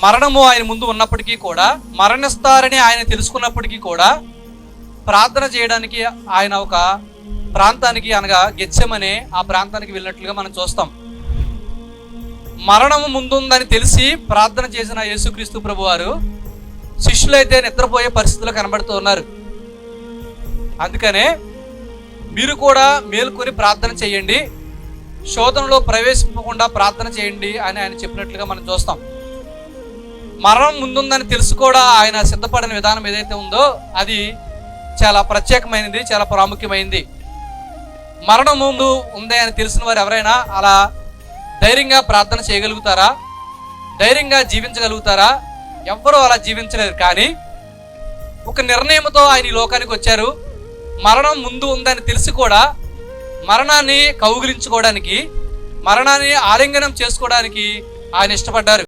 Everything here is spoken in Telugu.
మరణము ఆయన ముందు ఉన్నప్పటికీ కూడా, మరణిస్తారని ఆయన తెలుసుకున్నప్పటికీ కూడా ప్రార్థన చేయడానికి ఆయన ఒక ప్రాంతానికి, అనగా గెత్సెమనే ఆ ప్రాంతానికి వెళ్ళినట్లుగా మనం చూస్తాం. మరణము ముందుందని తెలిసి ప్రార్థన చేసిన యేసుక్రీస్తు ప్రభువారు శిష్యులైతే నిద్రపోయే పరిస్థితుల్లో కనబడుతూ ఉన్నారు. అందుకనే మీరు కూడా మేలుకొని ప్రార్థన చేయండి, శోధనలో ప్రవేశించకుండా ప్రార్థన చేయండి అని ఆయన చెప్పినట్లుగా మనం చూస్తాం. మరణం ముందుందని తెలుసు కూడా ఆయన సిద్ధపడిన విధానం ఏదైతే ఉందో అది చాలా ప్రత్యేకమైనది, చాలా ప్రాముఖ్యమైనది. మరణం ముందు ఉంది అని తెలిసిన వారు ఎవరైనా అలా ధైర్యంగా ప్రార్థన చేయగలుగుతారా? ధైర్యంగా జీవించగలుగుతారా? ఎవ్వరూ అలా జీవించలేరు. కానీ ఒక నిర్ణయంతో ఆయన ఈ లోకానికి వచ్చారు. మరణం ముందు ఉందని తెలిసి కూడా మరణాన్ని కౌగిలించుకోవడానికి, మరణాన్ని ఆలింగనం చేసుకోవడానికి ఆయన ఇష్టపడ్డారు.